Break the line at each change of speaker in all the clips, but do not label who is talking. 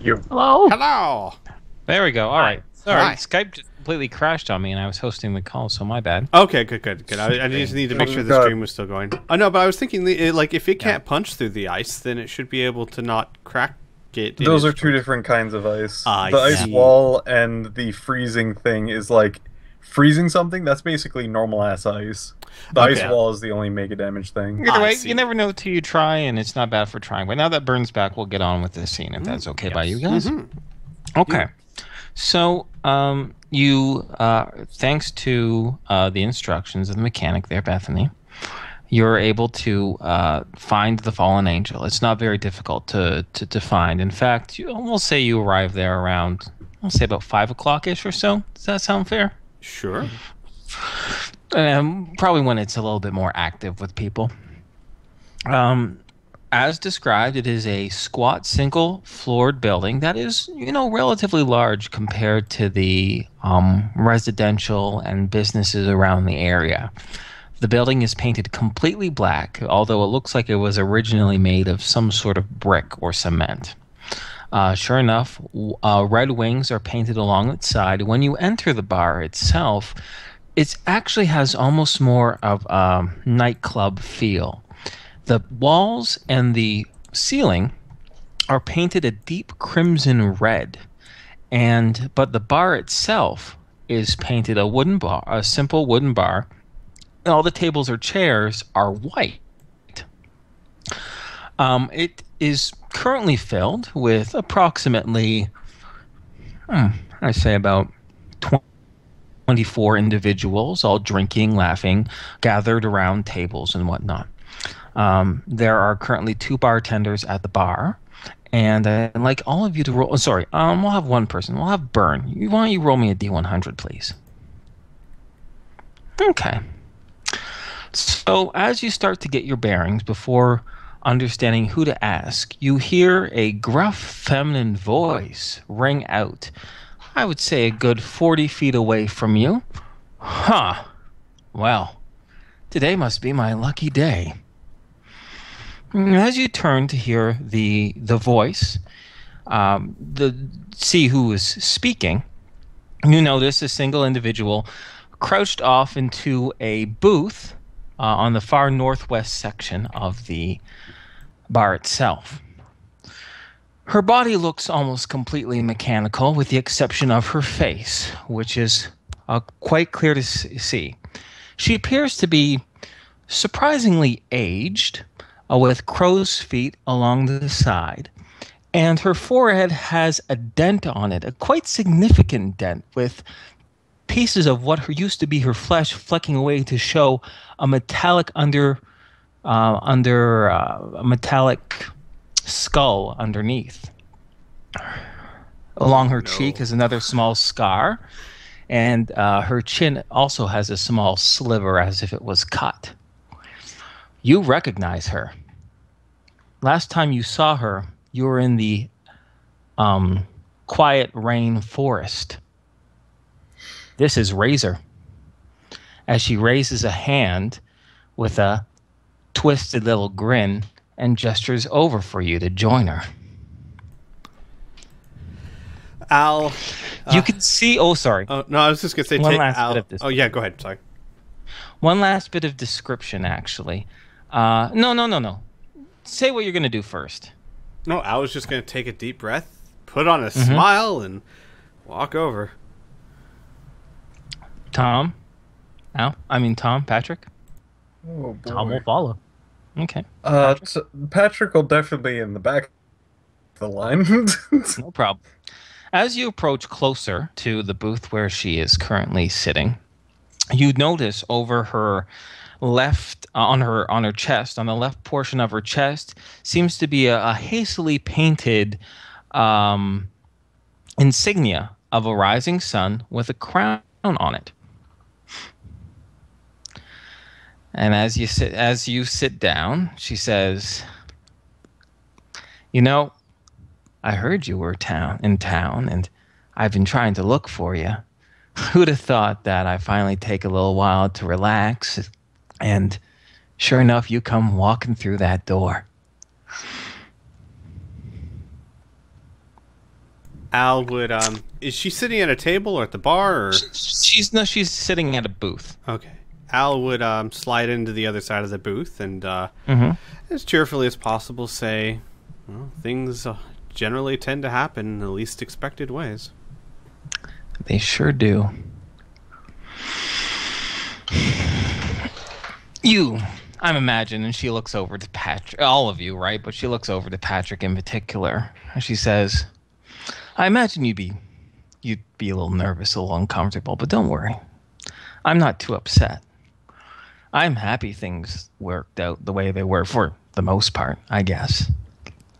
Hello.
Hello.
There we go. All right. Sorry,
Hi.
Skype just completely crashed on me, and I was hosting the call, so my bad.
Okay, good. I just need to make sure the
God.
stream was still going. Oh no, but I was thinking, like, if it can't punch through the ice, then it should be able to not crack it. in
Those
its
are two
first-
different kinds of ice.
I
The ice
see.
wall and the freezing thing is like freezing something. That's basically normal ass ice. The ice
Okay.
wall is the only mega damage thing.
Either
I
way,
see.
you never know till you try, and it's not bad for trying. But now that Burns back, we'll get on with this scene, if that's okay by you guys. Okay. So, thanks to the instructions of the mechanic there, Bethany, you're able to find the fallen angel. It's not very difficult to find. In fact, we'll say you arrive there around, I'll say about 5 o'clock-ish or so. Does that sound fair?
Sure.
Probably when it's a little bit more active with people. As described, it is a squat, single-floored building that is, relatively large compared to the residential and businesses around the area. The building is painted completely black, although it looks like it was originally made of some sort of brick or cement. Sure enough, red wings are painted along its side. When you enter the bar itself, it actually has almost more of a nightclub feel. The walls and the ceiling are painted a deep crimson red, but the bar itself is painted a simple wooden bar. And all the tables or chairs are white. It is currently filled with approximately, I say about 24 individuals, all drinking, laughing, gathered around tables and whatnot. There are currently 2 bartenders at the bar, and I'd like all of you to roll. We'll have one person. We'll have Burn. Why don't you roll me a D100, please? Okay. So as you start to get your bearings before understanding who to ask, you hear a gruff feminine voice ring out. I would say a good 40 feet away from you. Huh. Well, today must be my lucky day. As you turn to hear the voice, see who is speaking, you notice a single individual crouched off into a booth on the far northwest section of the bar itself. Her body looks almost completely mechanical, with the exception of her face, which is quite clear to see. She appears to be surprisingly aged, with crow's feet along the side, and her forehead has a dent on it, a quite significant dent, with pieces of what used to be her flesh flecking away to show a metallic under a metallic skull underneath. Along her cheek is another small scar, and her chin also has a small sliver as if it was cut. You recognize her. Last time you saw her, you were in the quiet rain forest. This is Razor. As she raises a hand with a twisted little grin and gestures over for you to join her.
Al.
You can see. Oh, sorry.
Oh no, I was just gonna say
One
take
last
Al.
bit of this.
Oh yeah, go ahead. Sorry.
One last bit of description, actually. No. Say what you're going to do first.
No, I was just gonna take a deep breath, put on a smile, and walk over.
Tom, Patrick.
Oh, boy.
Tom will follow. Okay.
So Patrick will definitely be in the back of the line.
No problem. As you approach closer to the booth where she is currently sitting, you notice over her left on her chest, on the left portion of her chest, seems to be a hastily painted insignia of a rising sun with a crown on it. And as you sit down, she says, I heard you were in town, and I've been trying to look for you. Who'd have thought that I finally take a little while to relax, and sure enough, you come walking through that door.
Al would is she sitting at a table or at the bar or
She's sitting at a booth.
okay. Al would slide into the other side of the booth and as cheerfully as possible say, well, things generally tend to happen in the least expected ways.
They sure do. I'm imagining she looks over to Patrick, all of you, right? But she looks over to Patrick in particular, and she says, I imagine you'd be a little nervous, a little uncomfortable, but don't worry. I'm not too upset. I'm happy things worked out the way they were for the most part, I guess.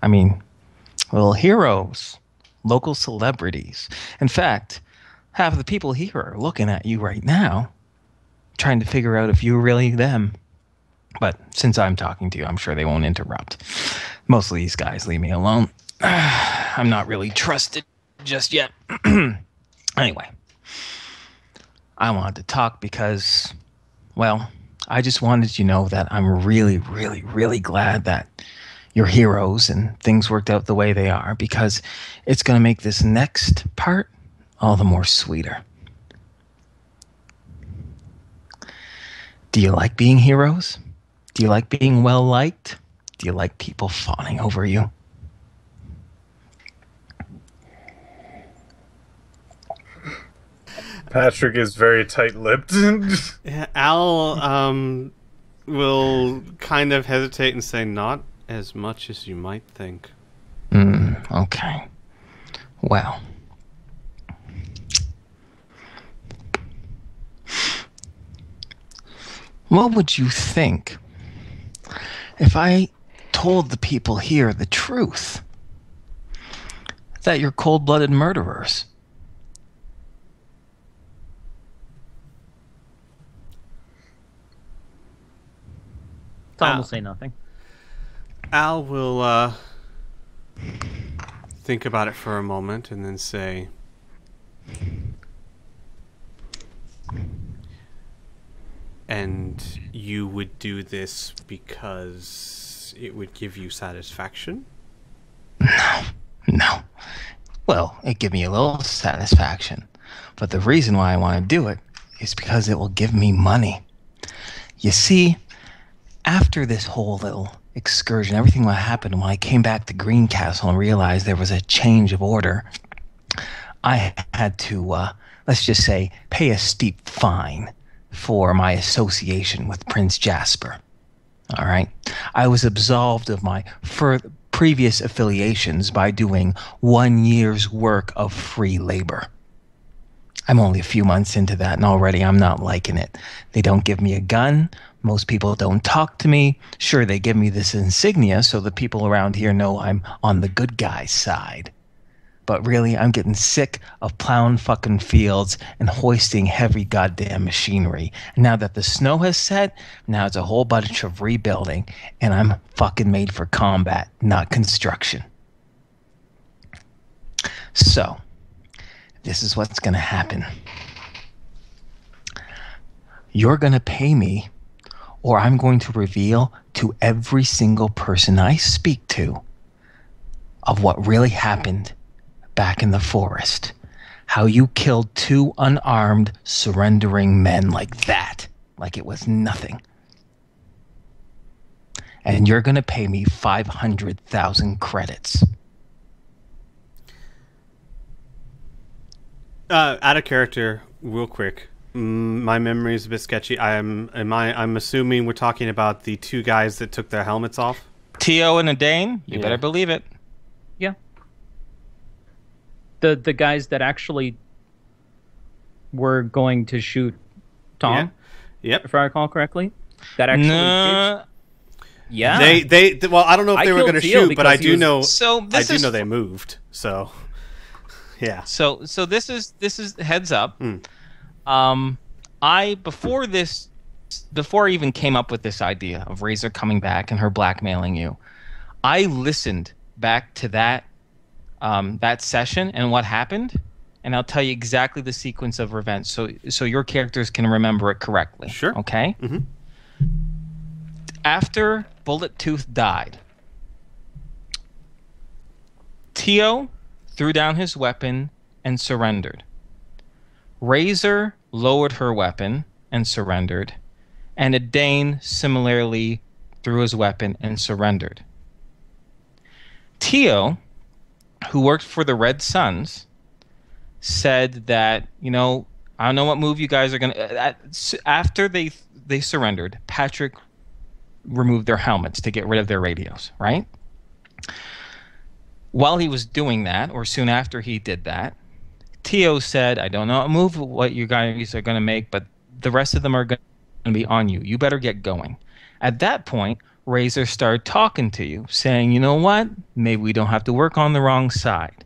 I mean, little heroes, local celebrities. In fact, half of the people here are looking at you right now, trying to figure out if you're really them. But since I'm talking to you, I'm sure they won't interrupt. Most of these guys leave me alone. I'm not really trusted just yet. Anyway, I wanted to talk because, well, I just wanted you to know that I'm really, really, really glad that you're heroes and things worked out the way they are, because it's going to make this next part all the more sweeter. Do you like being heroes? Do you like being well-liked? Do you like people fawning over you?
Patrick is very tight-lipped.
Yeah, Al will kind of hesitate and say, not as much as you might think.
Okay. Well. What would you think if I told the people here the truth? That you're cold-blooded murderers?
Tom will say nothing.
Al will think about it for a moment and then say, and you would do this because it would give you satisfaction?
No. Well, it give me a little satisfaction. But the reason why I want to do it is because it will give me money. You see, after this whole little excursion, everything that happened when I came back to Greencastle and realized there was a change of order, I had to, let's just say, pay a steep fine for my association with Prince Jasper. All right? I was absolved of my previous affiliations by doing 1 year's work of free labor. I'm only a few months into that, and already I'm not liking it. They don't give me a gun. Most people don't talk to me. Sure, they give me this insignia so the people around here know I'm on the good guy's side. But really, I'm getting sick of plowing fucking fields and hoisting heavy goddamn machinery. And now that the snow has set, now it's a whole bunch of rebuilding, and I'm fucking made for combat, not construction. So, this is what's gonna happen. You're gonna pay me, or I'm going to reveal to every single person I speak to of what really happened back in the forest. How you killed 2 unarmed, surrendering men like that. Like it was nothing. And you're going to pay me 500,000 credits.
Out of character, real quick. My memory is a bit sketchy. I'm assuming we're talking about the 2 guys that took their helmets off.
Tio and Adane, you better believe it.
Yeah. The guys that actually were going to shoot Tom.
Yeah. Yep.
If I recall correctly. That actually did. Yeah.
They well, I don't know if they were going to shoot, but I do know.
So
I do know they moved. So yeah.
So this is heads up. Before I even came up with this idea of Razor coming back and her blackmailing you, I listened back to that session and what happened, and I'll tell you exactly the sequence of events so your characters can remember it correctly.
Sure.
Okay?
Mm-hmm.
After Bullet Tooth died, Tio threw down his weapon and surrendered. Razor lowered her weapon and surrendered, and Adane similarly threw his weapon and surrendered. Tio, who worked for the Red Suns, said that, I don't know what move you guys are going to... After they surrendered, Patrick removed their helmets to get rid of their radios, right? While he was doing that, or soon after he did that, Tio said, I don't know what you guys are going to make, but the rest of them are going to be on you. You better get going. At that point, Razor started talking to you, saying, you know what? Maybe we don't have to work on the wrong side.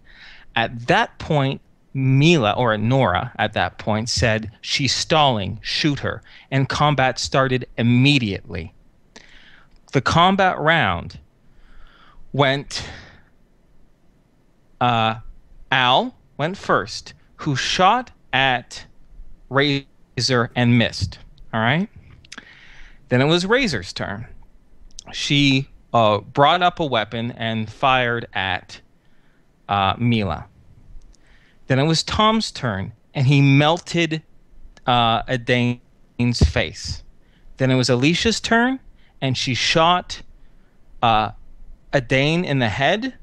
At that point, Mila, or Nora at that point, said, she's stalling, shoot her. And combat started immediately. The combat round went... Al went first, who shot at Razor and missed. All right? Then it was Razor's turn. She brought up a weapon and fired at Mila. Then it was Tom's turn, and he melted Adane's face. Then it was Alicia's turn, and she shot Adane in the head,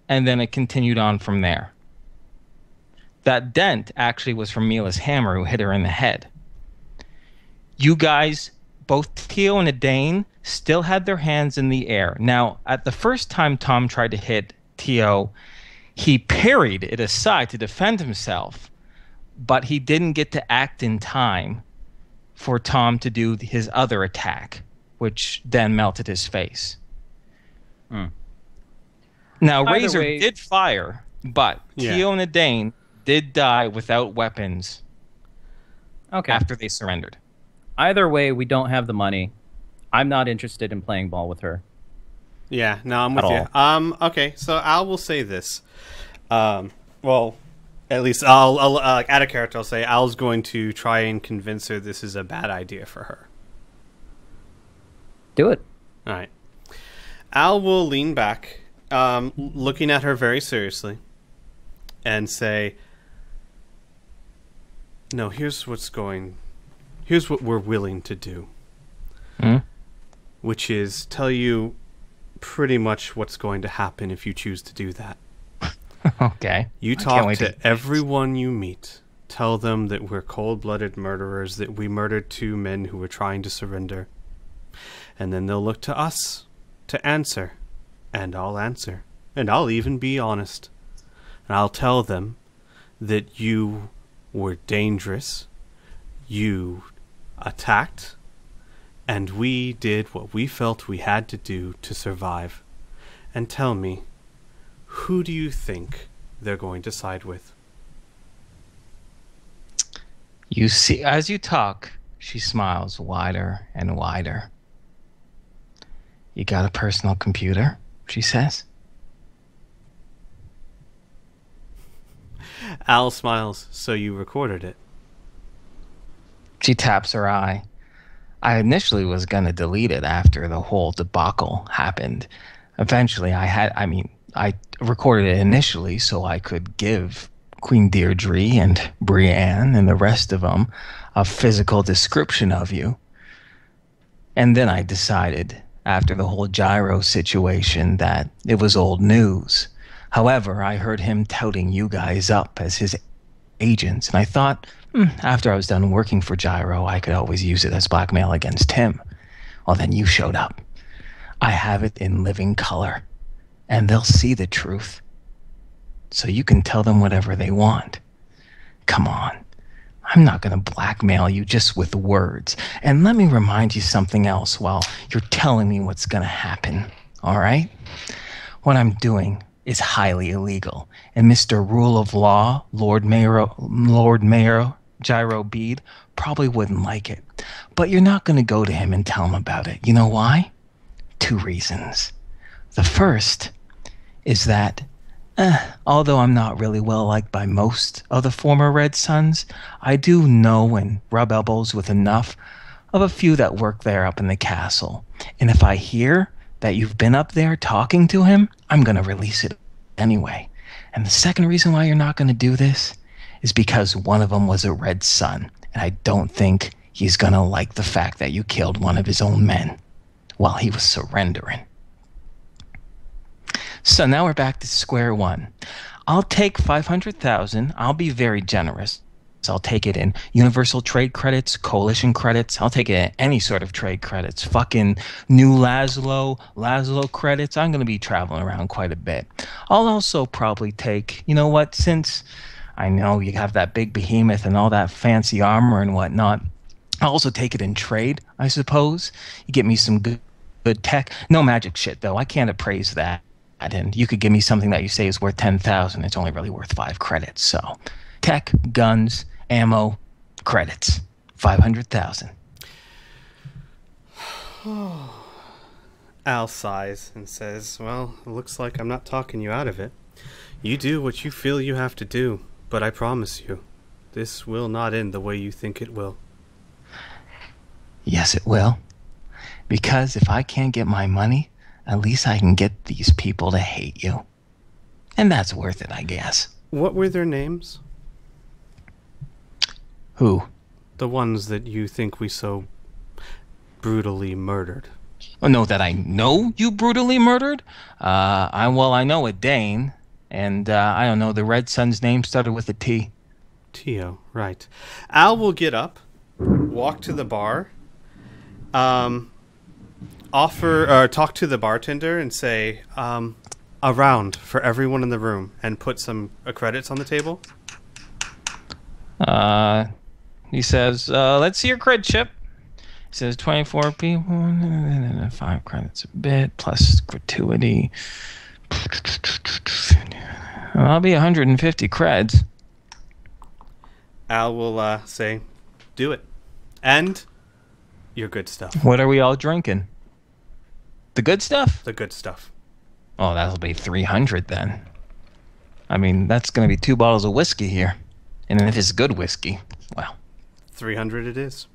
and then it continued on from there. That dent actually was from Mila's hammer, who hit her in the head. You guys, both Tio and Adane, still had their hands in the air. Now, at the first time Tom tried to hit Tio, he parried it aside to defend himself, but he didn't get to act in time for Tom to do his other attack, which then melted his face. Now,
Either
Razor
way-
did fire, but Tio and Adane did die without weapons
Okay.
after they surrendered.
Either way, we don't have the money. I'm not interested in playing ball with her.
Yeah, no, I'm with
At
you. Okay, so Al will say this. Well, at least I'll add a character. I'll say Al's going to try and convince her this is a bad idea for her.
Do it.
All right. Al will lean back, looking at her very seriously, and say, "No, here's what we're willing to do, which is tell you pretty much what's going to happen if you choose to do that.
Okay.
You
I can't
talk
wait
to everyone you meet. Tell them that we're cold-blooded murderers, that we murdered 2 men who were trying to surrender. And then they'll look to us to answer. And I'll answer. And I'll even be honest. And I'll tell them that you were dangerous, you attacked, and we did what we felt we had to do to survive. And tell me, who do you think they're going to side with?"
You see, as you talk, she smiles wider and wider. "You got a personal computer?" she says.
Al smiles. "So you recorded it?"
She taps her eye. I initially was going to delete it after the whole debacle happened. Eventually, I recorded it initially so I could give Queen Deirdre and Brienne and the rest of them a physical description of you. And then I decided, after the whole Gyro situation, that it was old news. However, I heard him touting you guys up as his agents, and I thought, after I was done working for Gyro, I could always use it as blackmail against him. Well, then you showed up. I have it in living color, and they'll see the truth. So you can tell them whatever they want. Come on. I'm not going to blackmail you just with words. And let me remind you something else while you're telling me what's going to happen. All right? What I'm doing is highly illegal. And Mr. Rule of Law, Lord Mayor Gyro Bede, probably wouldn't like it. But you're not going to go to him and tell him about it. You know why? 2 reasons. The first is that although I'm not really well liked by most of the former Red Suns, I do know and rub elbows with enough of a few that work there up in the castle. And if I hear that you've been up there talking to him, I'm going to release it anyway. And the second reason why you're not going to do this is because one of them was a red sun. And I don't think he's going to like the fact that you killed one of his own men while he was surrendering. So now we're back to square one. I'll take 500,000. I'll be very generous. So I'll take it in universal trade credits, coalition credits. I'll take it in any sort of trade credits. Fucking new Laszlo credits. I'm going to be traveling around quite a bit. I'll also probably take, you know what, since I know you have that big behemoth and all that fancy armor and whatnot, I'll also take it in trade, I suppose. You get me some good tech. No magic shit, though. I can't appraise that. And you could give me something that you say is worth 10,000. It's only really worth 5 credits. So tech, guns, ammo, credits. 500,000.
Al sighs and says, well, it looks like I'm not talking you out of it. You do what you feel you have to do, but I promise you, this will not end the way you think it will.
Yes, it will. Because if I can't get my money, at least I can get these people to hate you. And that's worth it, I guess.
What were their names?
Who?
The ones that you think we so brutally murdered.
Oh, no, that I know you brutally murdered? I know a Dane, and I don't know, the Red Sun's name started with a T.
Tio, right. Al will get up, walk to the bar, talk to the bartender and say, a round for everyone in the room, and put some credits on the table.
He says, let's see your cred chip. He says 24 people, 5 credits a bit, plus gratuity. I'll be 150 creds.
Al will say, do it. And your good stuff.
What are we all drinking? The good stuff?
The good stuff.
Oh, that'll be 300 then. I mean, that's going to be 2 bottles of whiskey here. And if it's good whiskey, well.
300 it is.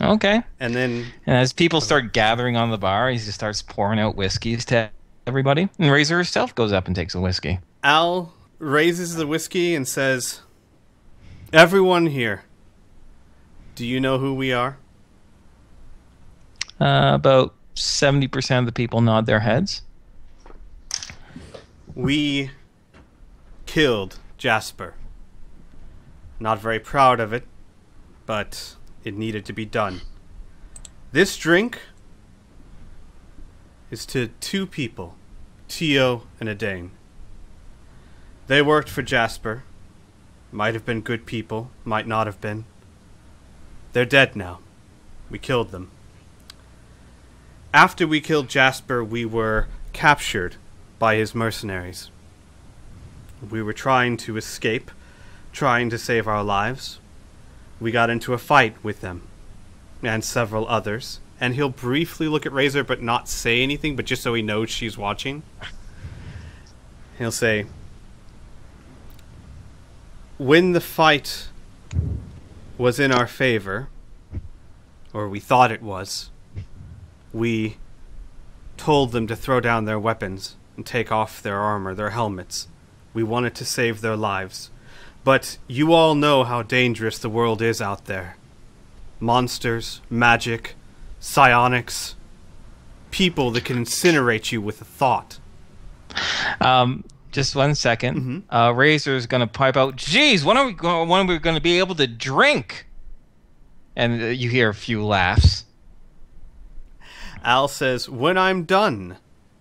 Okay.
And then...
And as people start gathering on the bar, he just starts pouring out whiskeys to everybody. And Razor herself goes up and takes a whiskey.
Al raises the whiskey and says, everyone here, do you know who we are?
About 70% of the people nod their heads.
We killed Jasper. Not very proud of it, but it needed to be done. This drink is to 2 people, Tio and a Dane. They worked for Jasper. Might have been good people, might not have been. They're dead now. We killed them. After we killed Jasper, we were captured by his mercenaries. We were trying to escape, trying to save our lives. We got into a fight with them, and several others. And he'll briefly look at Razor, but not say anything, but just so he knows she's watching. He'll say, when the fight was in our favor, or we thought it was, we told them to throw down their weapons and take off their armor, their helmets. We wanted to save their lives. But you all know how dangerous the world is out there. Monsters, magic, psionics, people that can incinerate you with a thought.
Just 1 second. Razor's gonna pipe out, geez, when are we gonna be able to drink? And you hear a few laughs.
Al says, when I'm done.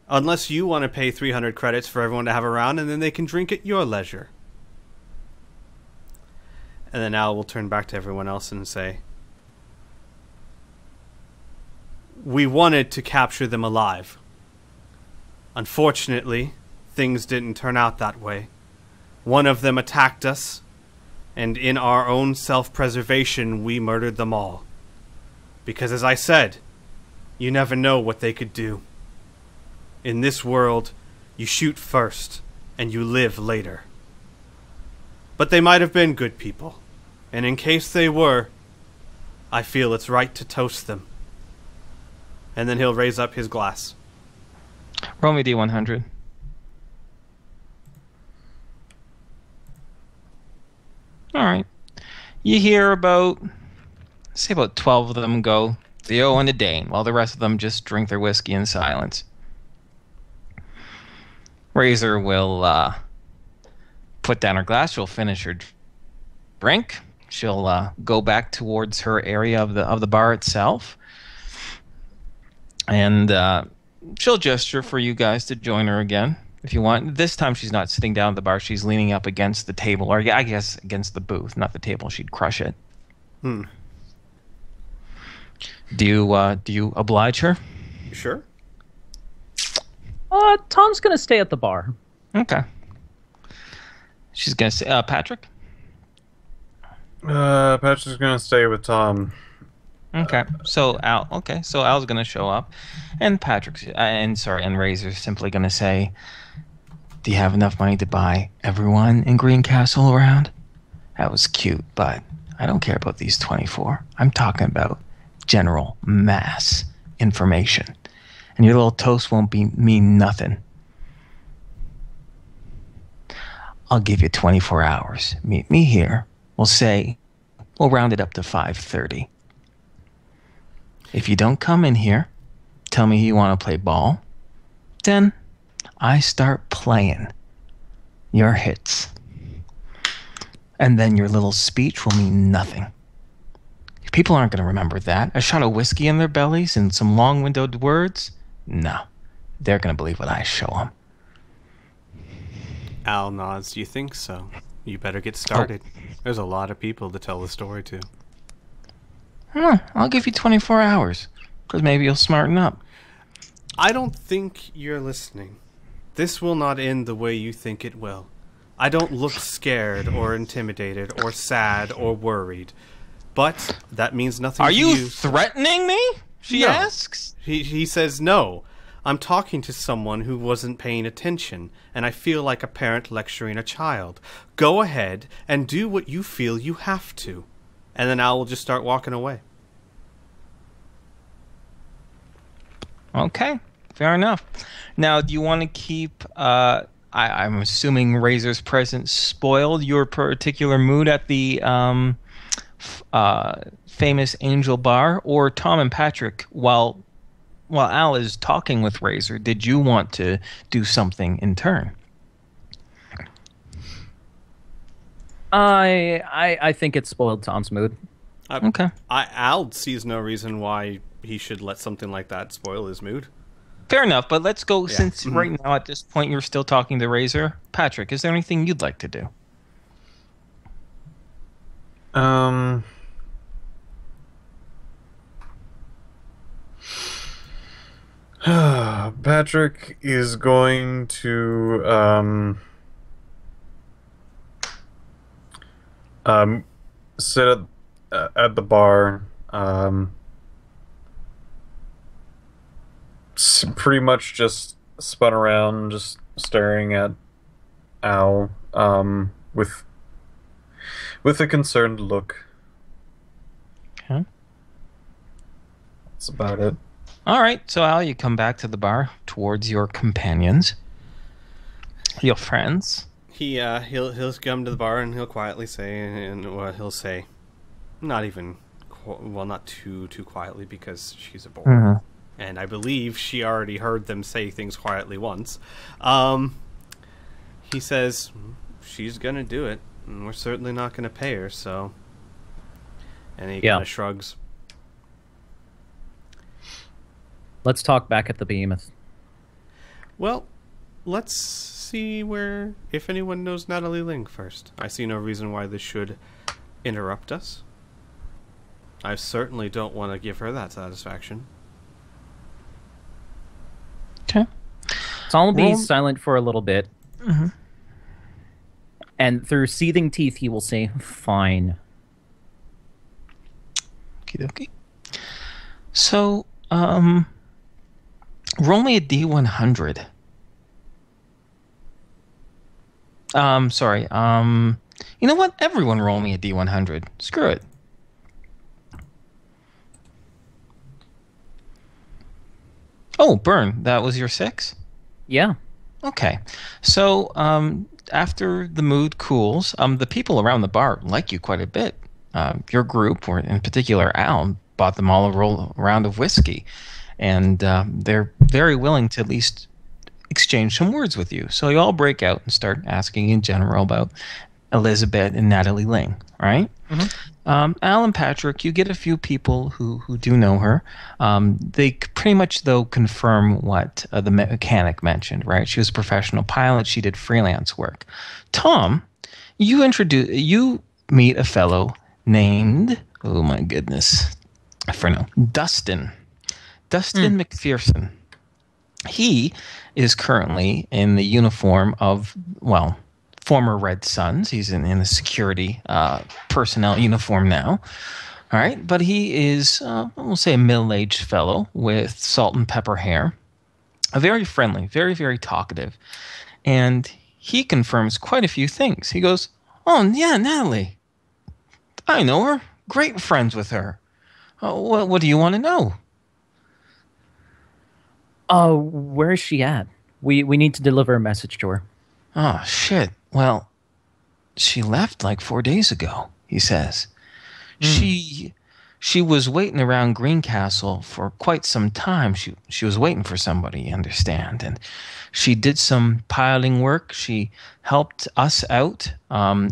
Unless you want to pay 300 credits for everyone to have around, and then they can drink at your leisure. And then Al will turn back to everyone else and say, we wanted to capture them alive. Unfortunately, things didn't turn out that way. One of them attacked us, and in our own self-preservation, we murdered them all. Because as I said, you never know what they could do. In this world, you shoot first, and you live later. But they might have been good people, and in case they were, I feel it's right to toast them. And then he'll raise up his glass.
Roll me D100. All right. You hear about, say about 12 of them go, Theo and a Dane, while the rest of them just drink their whiskey in silence. Razor will put down her glass. She'll finish her drink. She'll go back towards her area of the bar itself, and she'll gesture for you guys to join her again if you want. This time she's not sitting down at the bar. She's leaning up against the table, or I guess against the booth, not the table. She'd crush it. Do you oblige her?
Sure.
Tom's gonna stay at the bar.
Okay. She's gonna say, Patrick.
Patrick's gonna stay with Tom.
Okay. So Al's gonna show up, and and Razor's simply gonna say, "Do you have enough money to buy everyone in Greencastle around?" That was cute, but I don't care about these 24. I'm talking about general mass information, and your little toast won't mean nothing. I'll give you 24 hours. Meet me here. We'll round it up to 5:30. If you don't come in here, tell me you want to play ball, then I start playing your hits. And then your little speech will mean nothing. People aren't going to remember that. A shot of whiskey in their bellies and some long-windowed words? No. They're going to believe what I show them.
Al nods. Do you think so? You better get started. There's a lot of people to tell the story to.
I'll give you 24 hours, because maybe you'll smarten up.
I don't think you're listening. This will not end the way you think it will. I don't look scared or intimidated or sad or worried. But that means nothing to you.
Are you threatening me? She asks.
He says no. I'm talking to someone who wasn't paying attention, and I feel like a parent lecturing a child. Go ahead and do what you feel you have to. And then Al will just start walking away.
Okay, fair enough. Now, do you want to keep, I'm assuming Razor's presence spoiled your particular mood at the famous Angel Bar? Or Tom and Patrick, while Al is talking with Razor, did you want to do something in turn?
I think it spoiled Tom's mood.
Okay.
Al sees no reason why he should let something like that spoil his mood.
Fair enough, but let's go, since right now at this point you're still talking to Razor. Patrick, is there anything you'd like to do?
Patrick is going to sit at the bar, pretty much just spun around, just staring at Al, with a concerned look.
Okay.
That's about it.
All right, so Al, you come back to the bar towards your companions, your friends.
He'll come to the bar and he'll quietly say, and what he'll say, not even, not too quietly, because she's a boy, and I believe she already heard them say things quietly once. He says, she's gonna do it, and we're certainly not gonna pay her, so. And he kind of shrugs.
Let's talk back at the Behemoth.
Well, let's see if anyone knows Natalie Ling first. I see no reason why this should interrupt us. I certainly don't want to give her that satisfaction.
Okay.
So I'll be silent for a little bit. And through seething teeth, he will say, "Fine."
Okie dokie. So, roll me a D100. Sorry. You know what? Everyone roll me a D100. Screw it. Oh, Burn, that was your 6?
Yeah.
Okay. So, after the mood cools, the people around the bar like you quite a bit. Your group, or in particular Al, bought them all a round of whiskey, and they're very willing to at least exchange some words with you. So you all break out and start asking in general about Elizabeth and Natalie Ling, right? Al and Patrick, you get a few people who do know her. They pretty much, though, confirm what the mechanic mentioned, right? She was a professional pilot. She did freelance work. Tom, you meet a fellow named, oh my goodness, I forget, Dustin McPherson. He is currently in the uniform of, well, former Red Suns. He's in a security personnel uniform now. All right, but he is, we'll say, a middle-aged fellow with salt and pepper hair. Very friendly, very, very talkative. And he confirms quite a few things. He goes, "Oh, yeah, Natalie. I know her. Great friends with her. What do you want to know?"
Where is she at? We need to deliver a message to her.
"Oh, shit. Well, she left like 4 days ago," he says. She was waiting around Greencastle for quite some time. She was waiting for somebody, you understand. And she did some piloting work. She helped us out,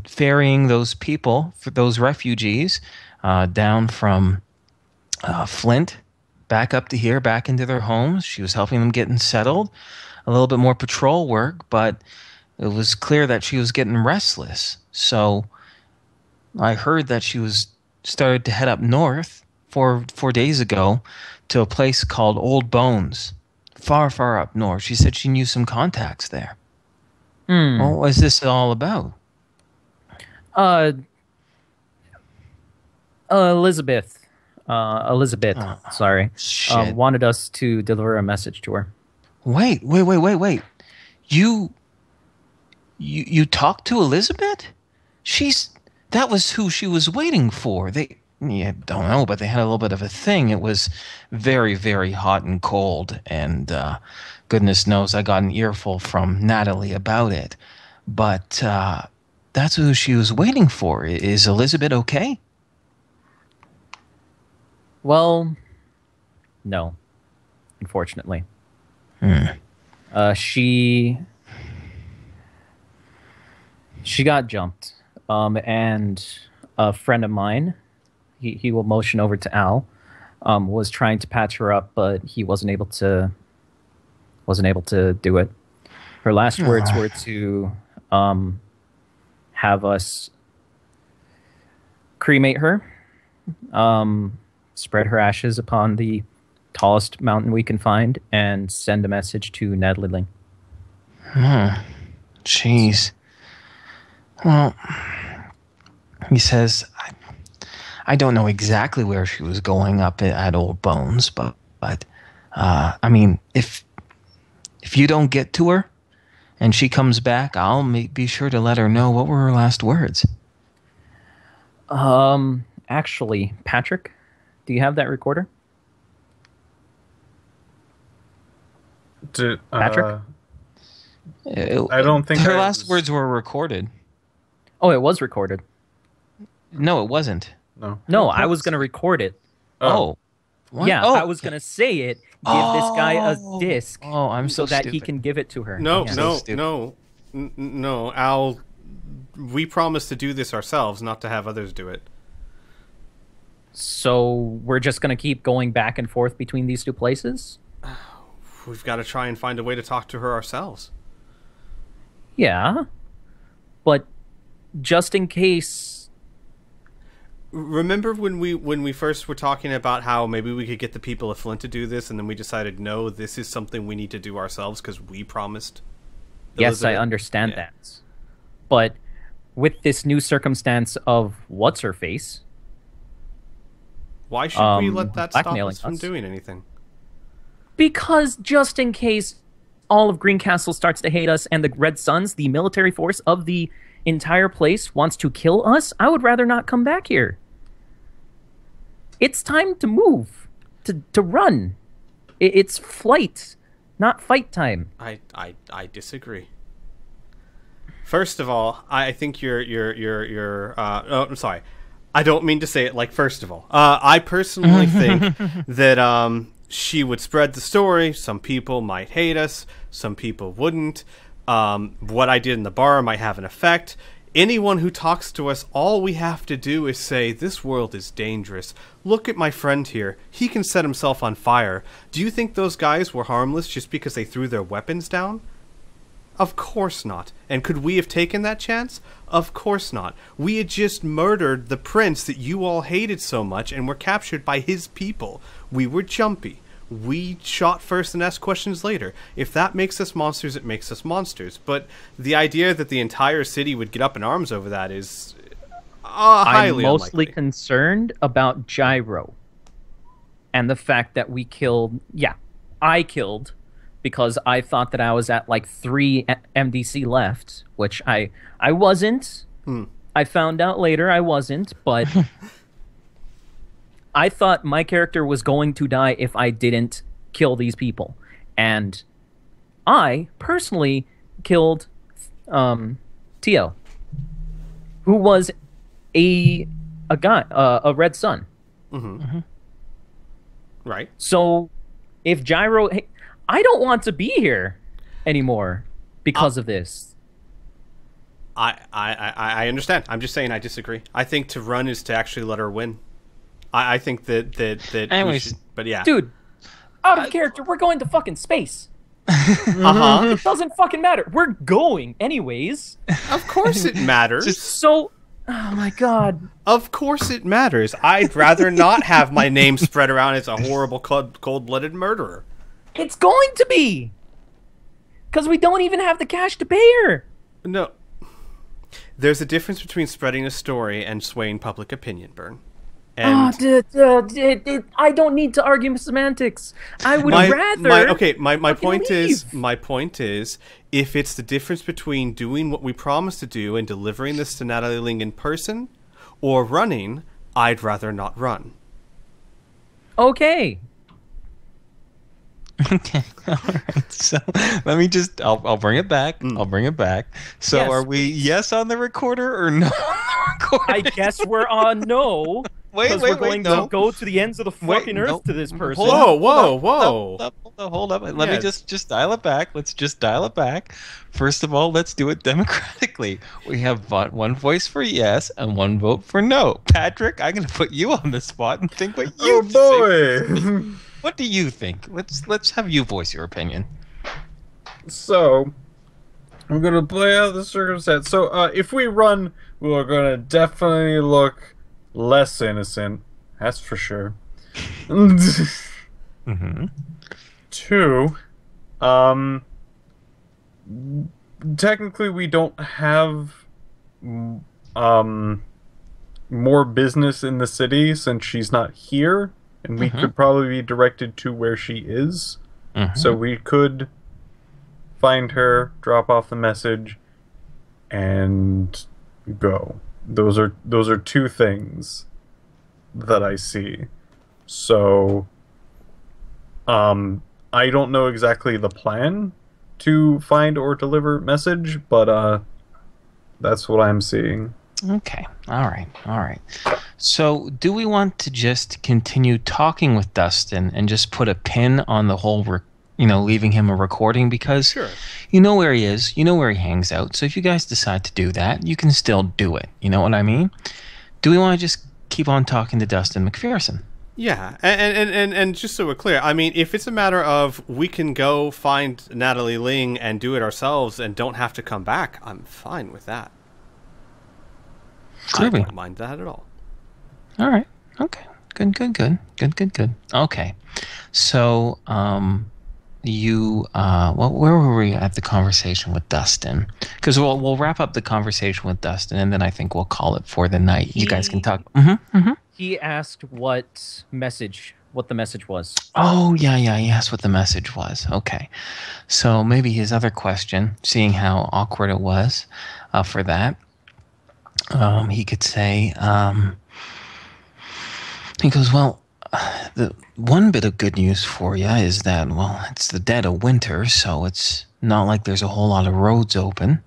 ferrying those people, for those refugees, down from Flint back up to here, back into their homes. She was helping them getting settled. A little bit more patrol work, but it was clear that she was getting restless. So I heard that she started to head up north 4 days ago to a place called Old Bones, far, far up north. She said she knew some contacts there. What was this all about?
Elizabeth, sorry,
Shit.
wanted us to deliver a message to her.
Wait. You talked to Elizabeth? That was who she was waiting for. Don't know, but they had a little bit of a thing. It was very, very hot and cold, and goodness knows I got an earful from Natalie about it. But that's who she was waiting for. Is Elizabeth okay?
Well, no, unfortunately. She got jumped, and a friend of mine, he will motion over to Al, was trying to patch her up, but he wasn't able to do it. Her last words were to have us cremate her, spread her ashes upon the tallest mountain we can find, and send a message to Natalie Ling.
Jeez. Well, he says, I don't know exactly where she was going up at Old Bones, but I mean, if you don't get to her and she comes back, I'll be sure to let her know. What were her last words?
Actually, Patrick, do you have that recorder? Patrick?
I don't think
her last words were recorded.
Oh, it was recorded.
No, it wasn't.
No, I was going to record it.
Oh. What?
Yeah,
Oh.
I was going to say it. Give this guy a disc
I'm so
that
stupid.
he can give it to her.
No,
Yeah.
no, Al. We promised to do this ourselves, not to have others do it.
So we're just going to keep going back and forth between these two places?
We've got to try and find a way to talk to her ourselves.
Yeah. But just in case...
Remember when we first were talking about how maybe we could get the people of Flint to do this, and then we decided, no, this is something we need to do ourselves because we promised
Yes, I
Elizabeth?
understand
Yeah.
that. But with this new circumstance of what's-her-face...
Why should we let that stop
blackmailing
us from
us.
doing anything?
Because just in case all of Greencastle starts to hate us and the Red Suns, the military force of the entire place, wants to kill us, I would rather not come back here. It's time to move, to run. It's flight, not fight time.
I disagree. First of all, I think oh, I'm sorry. I don't mean to say it like first of all. I personally think that she would spread the story. Some people might hate us. Some people wouldn't. What I did in the bar might have an effect. Anyone who talks to us, all we have to do is say, this world is dangerous. Look at my friend here. He can set himself on fire. Do you think those guys were harmless just because they threw their weapons down? Of course not. And could we have taken that chance? Of course not. We had just murdered the prince that you all hated so much and were captured by his people. We were jumpy. We shot first and asked questions later. If that makes us monsters, it makes us monsters. But the idea that the entire city would get up in arms over that is highly
I'm mostly
unlikely.
concerned about Gyro and the fact that we killed. Yeah, I killed because I thought that I was at like 3 MDC left, which I wasn't. I found out later I wasn't, but I thought my character was going to die if I didn't kill these people. And I personally killed Tio, who was a guy, a red sun.
Right.
So if Gyro, hey, I don't want to be here anymore because of this.
I understand. I'm just saying I disagree. I think to run is to actually let her win. I think that
Anyways,
but yeah.
Dude, out of character, we're going to fucking space.
Uh-huh.
It doesn't fucking matter. We're going anyways.
Of course it matters.
So, oh my god.
Of course it matters. I'd rather not have my name spread around as a horrible cold-blooded murderer.
It's going to be. Because we don't even have the cash to pay her.
No. There's a difference between spreading a story and swaying public opinion, Burn. And
I don't need to argue semantics. I would rather.
My point
leave.
is, if it's the difference between doing what we promised to do and delivering this to Natalie Ling in person, or running, I'd rather not run.
Okay.
Okay, all right. So let me just, I'll bring it back. I'll bring it back. So
Yes,
are we yes on the recorder or no on the recorder?
I guess we're on no.
Wait,
Because
wait,
we're going
wait, no.
to go to the ends of the fucking earth
no.
to this person.
Whoa.
Hold up. Let me
Yeah.
just dial it back. Let's just dial it back. First of all, let's do it democratically. We have one voice for yes and one vote for no. Patrick, I'm going to put you on the spot and think what you think.
boy!
What do you think? Let's have you voice your opinion.
So, I'm gonna play out the circumstance. So, if we run, we're gonna definitely look less innocent. That's for sure.
Mm-hmm.
2, technically we don't have more business in the city since she's not here, and we could probably be directed to where she is. So we could find her, drop off the message, and go. Those are 2 things that I see. So I don't know exactly the plan to find or deliver message, but that's what I'm seeing.
Okay. All right. So, do we want to just continue talking with Dustin and just put a pin on the whole, leaving him a recording? Because
Sure.
you know where he is, you know where he hangs out. So, if you guys decide to do that, you can still do it. You know what I mean? Do we want to just keep on talking to Dustin McPherson?
Yeah, and just so we're clear, I mean, if it's a matter of we can go find Natalie Ling and do it ourselves and don't have to come back, I'm fine with that. I don't mind that at all.
All right. Okay. Good. Okay. So, where were we at the conversation with Dustin? Because we'll wrap up the conversation with Dustin, and then I think we'll call it for the night. You guys can talk.
He asked what the message was.
Oh, yeah. He asked what the message was. Okay. So maybe his other question, seeing how awkward it was for that, he could say, he goes, well, the one bit of good news for you is that, well, it's the dead of winter, so it's not like there's a whole lot of roads open.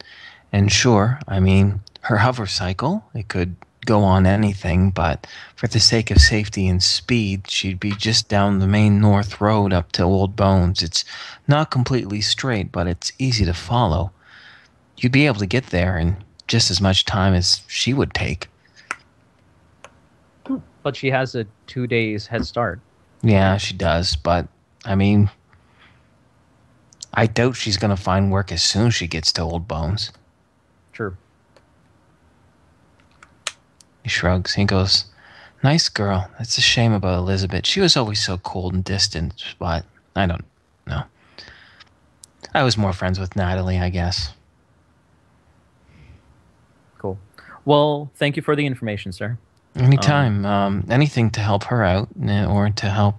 And sure, I mean, her hover cycle, it could go on anything, but for the sake of safety and speed, she'd be just down the main north road up to Old Bones. It's not completely straight, but it's easy to follow. You'd be able to get there in just as much time as she would take.
But she has a 2 days head start.
Yeah, she does, but, I mean, I doubt she's going to find work as soon as she gets to Old Bones.
Sure.
He shrugs. He goes, nice girl. It's a shame about Elizabeth. She was always so cold and distant, but I don't know. I was more friends with Natalie, I guess.
Cool. Well, thank you for the information, sir.
Anytime. Anything to help her out or to help,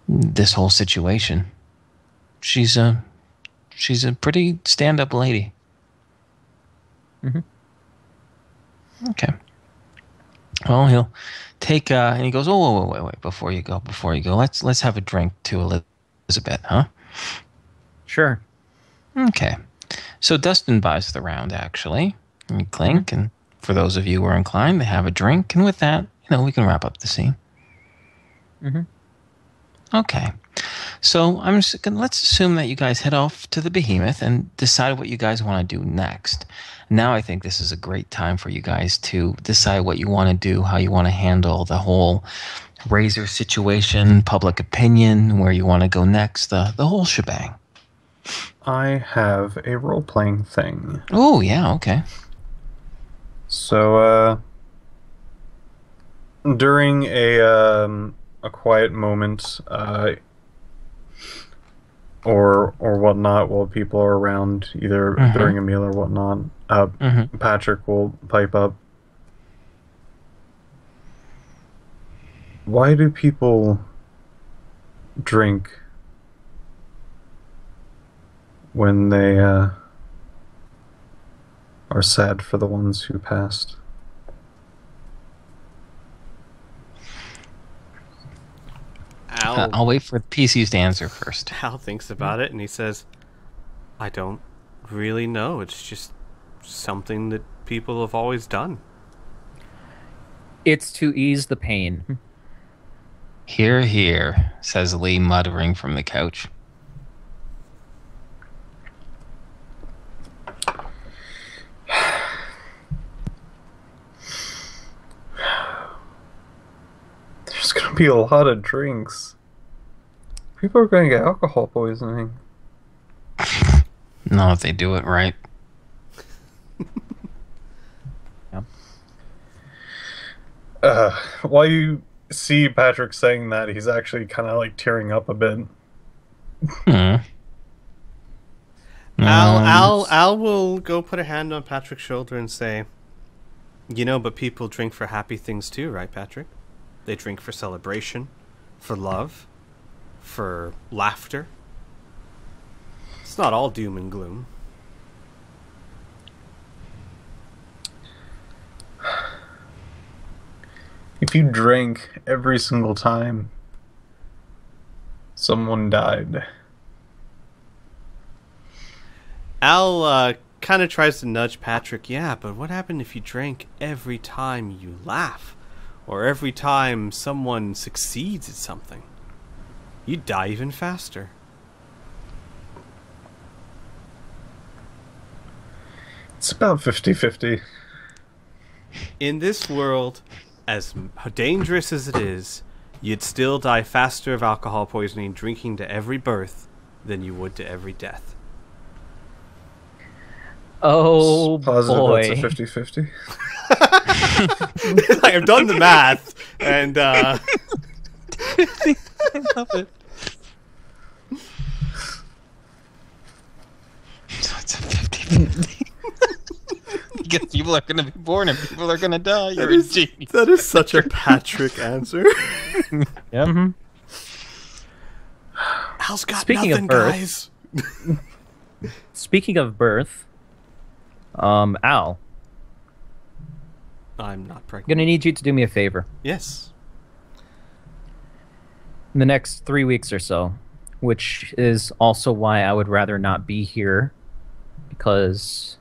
this whole situation. She's a pretty stand-up lady.
Mm-hmm.
Okay. Well, he'll take and he goes, "Oh, wait, before you go, let's have a drink to Elizabeth, huh?"
Sure.
Okay. So Dustin buys the round, actually. And we clink, and for those of you who are inclined, they have a drink, and with that, we can wrap up the scene.
Mm-hmm.
Okay. So let's assume that you guys head off to the Behemoth and decide what you guys want to do next. Now I think this is a great time for you guys to decide what you want to do, how you want to handle the whole Razor situation, public opinion, where you want to go next, the whole shebang.
I have a role-playing thing.
Oh, yeah, okay.
So, during a quiet moment, or whatnot, while people are around, either during a meal or whatnot, Patrick will pipe up. Why do people drink when they are sad for the ones who passed?
I'll wait for the PCs to answer first.
Hal thinks about it and he says, I don't really know. It's just something that people have always done.
It's to ease the pain.
Hear, hear, says Lee, muttering from the couch.
There's going to be a lot of drinks. People are going to get alcohol poisoning.
No, if they do it right.
While you see Patrick saying that, he's actually kind of like tearing up a bit.
Al will go put a hand on Patrick's shoulder and say, but people drink for happy things too, right, Patrick? They drink for celebration, for love, for laughter. It's not all doom and gloom.
If you drank every single time someone died.
Al kind of tries to nudge Patrick. Yeah, but what happened if you drank every time you laugh? Or every time someone succeeds at something? You'd die even faster.
It's about 50-50.
In this world, as dangerous as it is, you'd still die faster of alcohol poisoning drinking to every birth than you would to every death.
Oh,
positive
boy.
That's a 50-50.
I've done the math, and
I love it. So it's a 50-50. Because people are going to be born and people are going to die. You're a genius.
That is such a Patrick answer.
Yeah. Mm-hmm.
Al's got
Speaking
nothing,
of birth,
guys.
Speaking of birth, Al,
I'm not pregnant.
I'm gonna need you to do me a favor.
Yes.
In the next 3 weeks or so, which is also why I would rather not be here, because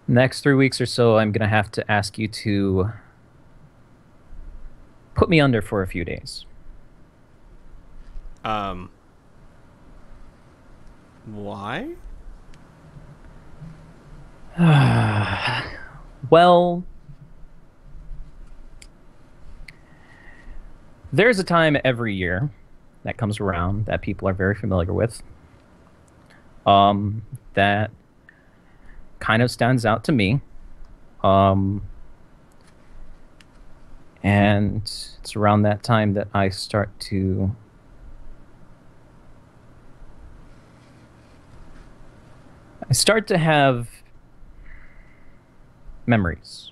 next 3 weeks or so, I'm going to have to ask you to put me under for a few days.
Why?
Well, there's a time every year that comes around that people are very familiar with. That kind of stands out to me. And it's around that time that I start to have memories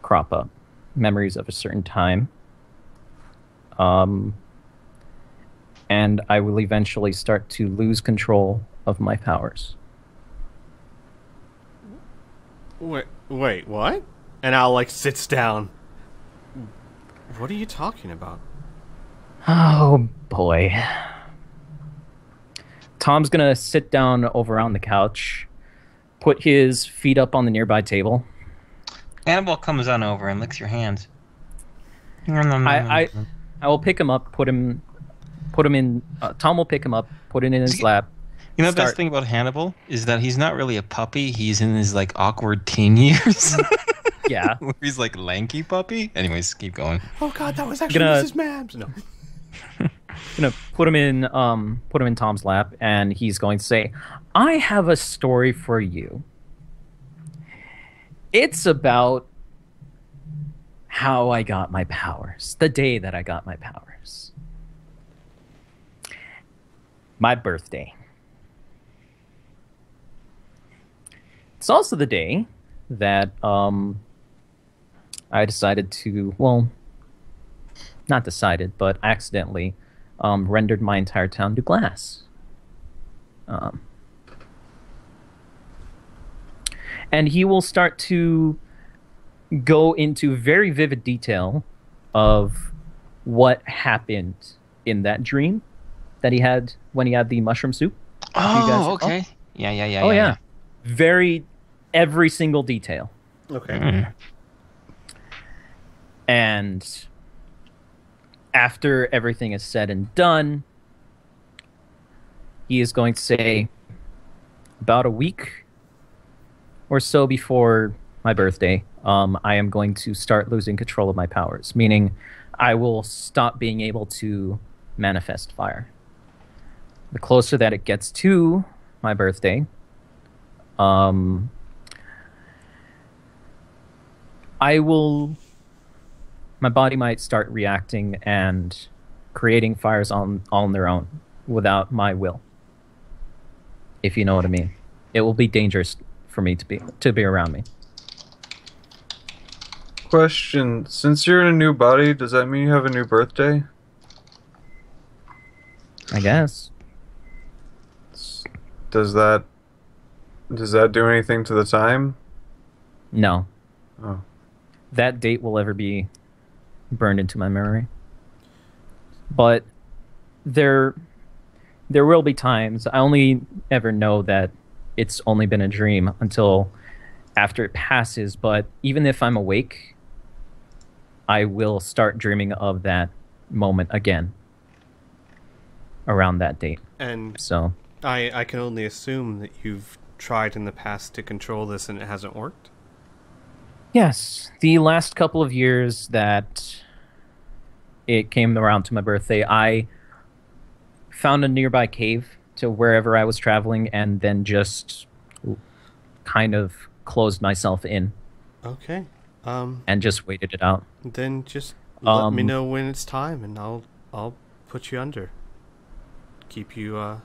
crop up, memories of a certain time. And I will eventually start to lose control of my powers.
Wait, what? And Al, like, sits down. What are you talking about?
Oh, boy. Tom's gonna sit down over on the couch, put his feet up on the nearby table.
Annabelle comes on over and licks your hands.
I will pick him up, put him in. Tom will pick him up, put it in his lap.
You know, the best thing about Hannibal is that he's not really a puppy. He's in his like awkward teen years.
Yeah,
where he's like lanky puppy. Anyways, keep going.
Oh God, that was actually Mrs. Mabs. No.
Gonna put him in Tom's lap, and he's going to say, "I have a story for you. It's about how I got my powers, the day that I got my powers. My birthday. It's also the day that I decided to, well, not decided, but accidentally rendered my entire town to glass. And he will start to go into very vivid detail of what happened in that dream that he had when he had the mushroom soup.
Oh, okay. Yeah.
Oh, yeah. Every single detail.
Okay.
And after everything is said and done, he is going to say, about a week or so before my birthday, I am going to start losing control of my powers, meaning I will stop being able to manifest fire. The closer that it gets to my birthday, my body might start reacting and creating fires on their own without my will. If you know what I mean. It will be dangerous for me to be around me.
Question, since you're in a new body, does that mean you have a new birthday?
I guess.
Does that do anything to the time?
No.
Oh.
That date will ever be burned into my memory. But there will be times, I only ever know that it's only been a dream until after it passes, but even if I'm awake, I will start dreaming of that moment again around that date.
And
so
I can only assume that you've tried in the past to control this and it hasn't worked?
Yes, the last couple of years that it came around to my birthday, I found a nearby cave to wherever I was traveling and then just kind of closed myself in.
Okay.
And just waited it out.
Then just let me know when it's time and I'll put you under. Keep you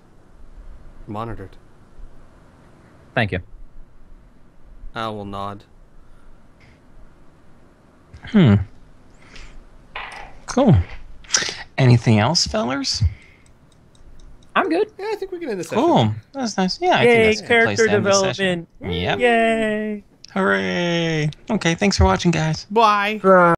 monitored.
Thank you.
Al will nod.
Cool. Anything else, fellers?
I'm good.
Yeah, I think we can end the session.
Cool. That's nice. Yeah, I
Yay,
think that's a good place
character
to end this session.
development.
Yep.
Yay.
Hooray. Okay, thanks for watching, guys.
Bye.
Bye.